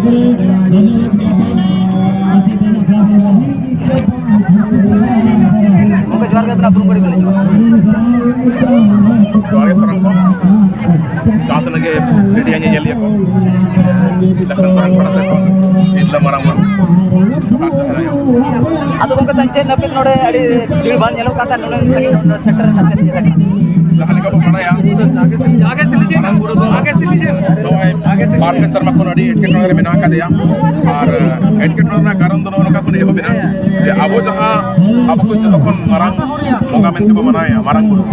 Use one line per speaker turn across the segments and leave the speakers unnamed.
Oke, juara kita belum beri beli.
Juara serang kok. Kata lagi jadi hanya nyeli aku. Lepas serang pada sekon. Ini marang marang. Cepat saja ya.
Atau kau kata napit nore ada di ban nyelo kata nore segi center nanti dia.
Jangan kau pada ya. Marang buru tu. Partai serma kono di etiketor में ना कर दिया और etiketor ना कारण दोनों लोग का कोई हो बिना जे अबो जहाँ अबो कुछ जो कौन मरंग मोगा में तो बनाए हैं मरंग बुरु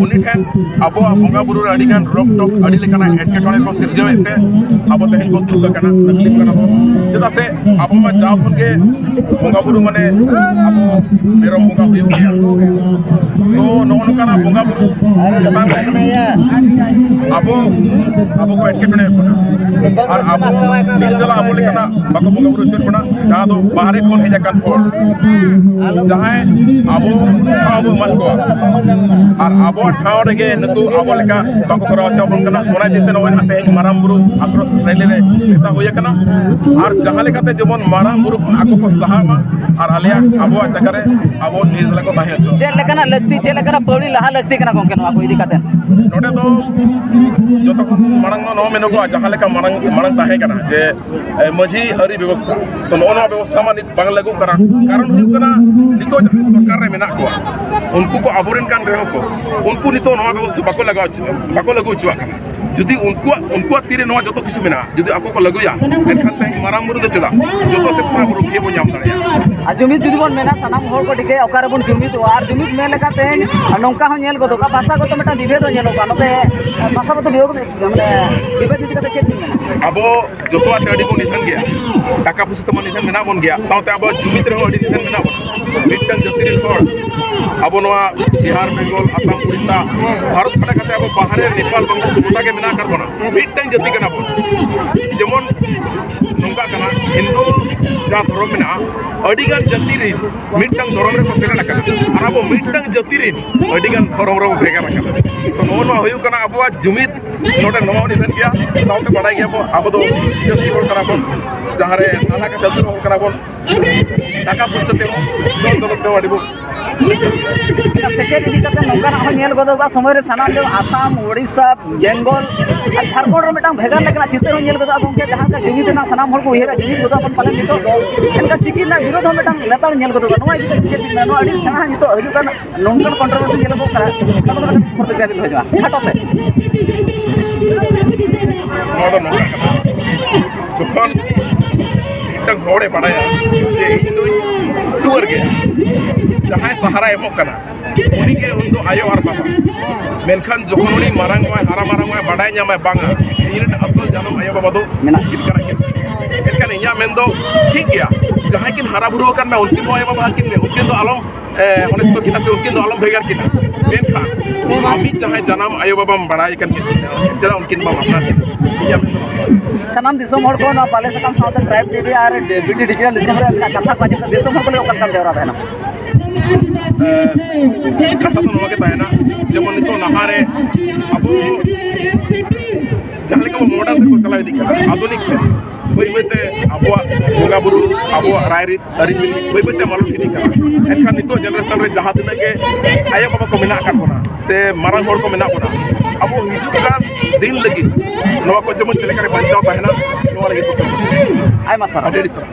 उन्हीं ठेन अबो मोगा बुरु अड़ी kan rock top अड़ी लेकर ना etiketor को सिरजे में पे अबो तहें को तू का करना तकलीफ करना हो जैसा से अबो में जाओ उनके मोगा बुरु मने अबो मेरा मोगा हुई गया तो नौन का ना मोगा बुरु जबान अबो अबो को etiketor ने और अबो निजला अबो लेकर ना बाको मोगा बुरु शुरू बना जहाँ तो बाहरी कौन है जाकर और जहाँ अबो अबो मत को और अबो ठाव रगे नको अबो लेकर बाको करा अच्छा बन करना उन्हें जितने नौन हाथे हैं माराम बुरु आक्रोश रैली रे ऐसा हुआ करना और जहाँ लेकर ते जबन माराम बुरु आको को सहामा और आलिया अबो अच्छा करे अबो निजला को बाहर चो
चेक लेकर ना लगती चेक लेकर ना पौड़ी लहा लगती करना कौन करना आपको इधी कहते हैं
नोटे तो जो तो मारंग नो में नको जहाँ लेकर मारंग ताहे करना जे मझी अरी व्यवस्था तो नौना व्यवस्था में नित बांग लगू करा कारण हुई करना नितो जहाँ सरकार रे मेना को उनको को अबोरिन कान रहे को उनको नितो नौना व्यवस्था बाको लगू चुआ करना जुदी उनको तीरे नौना जो तो किसी में ना जुदी आपको को लगू या एनखान ते माराम बुरु दे चला जो तो से पूरा बुरु किए बो जाम दड़े
आ जुमित जुदी बन मेना सनाम होर को दिखे ओकार बन जुमित और जुमित में लेका ते नौका हो नेल को का भाषा को तो मेटा विभेद हो नेलो का नते भाषा को तो वियोग माने विभेद इदी का चेक मेना
अबो जो तो अडी को निधन गया टाका पुसी तो निधन मेना बन गया साउते अबो जुमित रे अडी निधन मेना बन मिटन जतिरिल होड़ अबो नवा बिहार बेंगल असम उड़ीसा भारत छाड़ा कते अबो बाहर नेपाल बंगाल गोटा के मेना कर बना मिटन जति कना बन जेमन नोंका कना हिंदू जा धर्म मेना अडिगान जति रे मिटन धर्म रे को सेला कना और अबो मिटन जति रे अडिगान धर्म रे भेगा कना तो नोन होयु कना अबो जुमित नोटे नवा निधन गया साउते बडाई गया अबो दो जसी होड़ कना बन जहाँ रे नाना का जसी होड़ कना बन टाका पैसा ते दोन दलक दे वाडिबो
सेचेत इदी करते नौका ना नेल गदोगा समय रे सनाम जो आसाम ओडिशा बेंगल और झारखंड रे मेटा भेगा लेकना चित्र हो नेल गदो गोंके जहाँ का जुमित ना सनाम होड़ को उहेरा जुमित गदो अपन पालन नितो एनका चिकी ना विरोध हो मेटा लेतार नेल गदो नवा इदी चेक मेनो अडी सेना नितो हजु का नोंकन कंट्रोवर्सी नेल गो करा कतो प्रतिक्रिया दिन होजवा हटोते
नोडो नोका जखन तक होड़े पड़ाया जे हिंदू टूर गया जहाँ सहारा एमोग कना उनी के उन आयो और बाबा मेनखान जखन उनी मारांग वाय हारा मारांग वाय बाडाय न्यामाय बांगा इन असल जानम आयो बाबा दो मेना किन करा के एनखान इया मेन दो ठीक गया जहाँ किन हारा बुरु करना उनकिन आयो बाबा किन उनकिन दो आलम होनेस तो किना से उनकिन दो आलम भेगार किना मेनखान आमी जहाँ जानम आयो बाबा बाडाय कन के जरा उनकिन बाबा अपना इया
सनाम दिसोम होड़ को ना पाले सकम साउथ ट्राइब टीवी और बीटी डिजिटल दिसोम रे कथा को जब दिसोम होड़ को ओकन काम देवरा रहना कथा तो नवा के ताहेना जेमन नितो नहारे
अबो जहाँ लेका मॉडर्न से को चला दिखा आधुनिक से वही बते अबो बोगा बुरु अबो रायरित अरिचिनी वही बते मालूम की दिखा एनखान नितो जनरेशन रे जहाँ दिन के आया बाबा को मेना कर बना से मारंग होड़ को मेना बना अबो हिजू का दिन लगी नवा को जमन चले करे बचाव ताहेना नवा लगी तो आय मासर अडेडी सब